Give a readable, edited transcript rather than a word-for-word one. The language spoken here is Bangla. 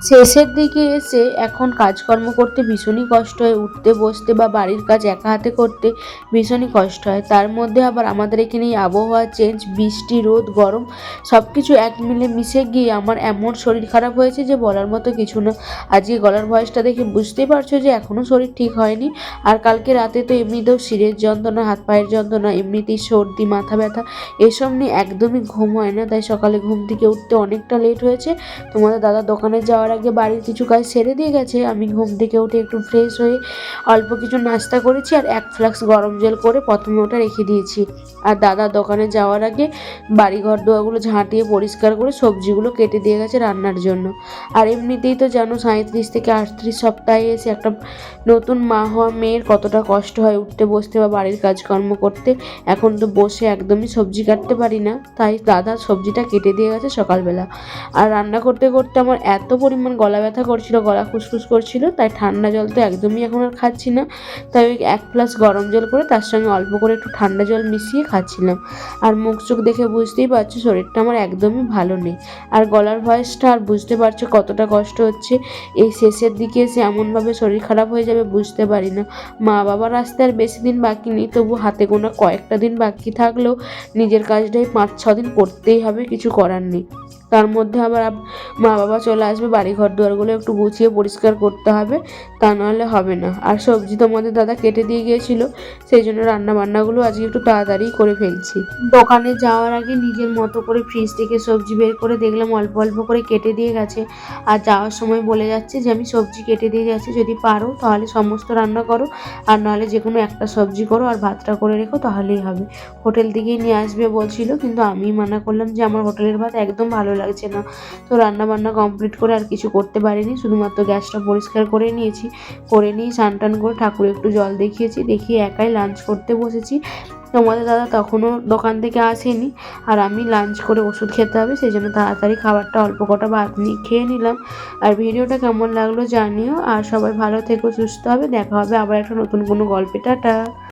শেষের দিকে এসে এখন কাজকর্ম করতে ভীষণই কষ্ট হয়, উঠতে বসতে বা বাড়ির কাজ একা হাতে করতে ভীষণই কষ্ট হয়। তার মধ্যে আবার আমাদের এখানে এই আবহাওয়া চেঞ্জ, বৃষ্টি রোদ গরম সব কিছু এক মিলে মিশে গিয়ে আমার এমন শরীর খারাপ হয়েছে যে বলার মতো কিছু না। আজকে গলার ভয়েসটা দেখে বুঝতেই পারছো যে এখনও শরীর ঠিক হয়নি। আর কালকে রাতে তো এমনিতেও শিরের যন্ত্রণা, হাত পায়ের যন্ত্রণা, এমনিতেই সর্দি, মাথা ব্যথা এসব নিয়ে একদমই ঘুম হয় না। তাই সকালে ঘুম থেকে উঠতে অনেকটা লেট হয়েছে। তোমাদের দাদা দোকানে যাওয়ার আগে বাড়ির কিছু কাজ সেরে দিয়ে গেছে। আমি ঘুম থেকে উঠে একটু ফ্রেশ হয়ে অল্প কিছু নাস্তা করেছি আর 1 ফ্লাক্স গরম জল করে প্রথমে ওটা রেখে দিয়েছি। আর দাদা দোকানে যাওয়ার আগে বাড়িঘর দোয়াগুলো ঝাঁটিয়ে পরিষ্কার করে সবজিগুলো কেটে দিয়ে গেছে রান্নার জন্য। আর এমনিতেই তো জানো 37 থেকে 38 সপ্তাহে এসে একটা নতুন মা হওয়া মেয়ের কতটা কষ্ট হয় উঠতে বসতে বা বাড়ির কাজকর্ম করতে। এখন তো বসে একদমই সবজি কাটতে পারি না, তাই দাদা সবজিটা কেটে দিয়ে গেছে সকালবেলা। আর রান্না করতে করতে আমার এত পরিমাণ গলা ব্যথা করছিল, গলা খুসখুস করছিল, তাই ঠান্ডা জল তো একদমই এখন আর খাচ্ছি না। তাই ওই 1 গ্লাস গরম জল করে তার সঙ্গে অল্প করে একটু ঠান্ডা জল মিশিয়ে খাচ্ছিলাম। আর মুখ চোখ দেখে বুঝতেই পারছো শরীরটা আমার একদমই ভালো নেই। আর গলার ভয়েসটা আর বুঝতে পারছো কতটা কষ্ট হচ্ছে। এই শেষের দিকে এসে এমনভাবে শরীর খারাপ হয়ে যাবে বুঝতে পারি না। মা বাবার আসতে আর বেশি দিন বাকি নেই, তবু হাতে গোনা কয়েকটা দিন বাকি থাকলেও নিজের কাজটাই 5-6 দিন করতেই হবে, কিছু করার নেই। তার মধ্যে আবার মা বাবা চলে আসবে, বাড়ি ঘর দুয়ারগুলো একটু গুছিয়ে পরিষ্কার করতে হবে, তা নাহলে হবে না। আর সবজি তোমাদের দাদা কেটে দিয়ে গিয়েছিল, সেই জন্য রান্না বান্নাগুলো আজকে একটু তাড়াতাড়ি করে ফেলছি। দোকানে যাওয়ার আগে নিজের মতো করে ফ্রিজ থেকে সবজি বের করে দেখলাম অল্প অল্প করে কেটে দিয়ে গেছে। আর যাওয়ার সময় বলে যাচ্ছে যে আমি সবজি কেটে দিয়ে যাচ্ছি, যদি পারো তাহলে সমস্ত রান্না করো, আর নাহলে যে কোনো একটা সবজি করো আর ভাতটা করে রেখো, তাহলেই হবে। হোটেল থেকেই নিয়ে আসবে বলছিল, কিন্তু আমি মানা করলাম যে আমার হোটেলের ভাত একদম ভালো লাগছে না। তো রান্না বান্না কমপ্লিট করে আর কিছু করতে পারিনি, শুধুমাত্র গ্যাসটা পরিষ্কার করে নিয়েছি। করে নিয়ে স্নান টান করে ঠাকুরে একটু জল দেখিয়েছি, দেখিয়ে একাই লাঞ্চ করতে বসেছি। তোমাদের দাদা তখনও দোকান থেকে আসেনি, আর আমি লাঞ্চ করে ওষুধ খেতে হবে, সেই জন্য তাড়াতাড়ি খাবারটা অল্প কটা ভাত নিয়ে খেয়ে নিলাম। আর ভিডিওটা কেমন লাগলো জানিও, আর সবাই ভালো থেকো, সুস্থ হবে, দেখা হবে আবার একটা নতুন কোনো গল্পে। টাটা।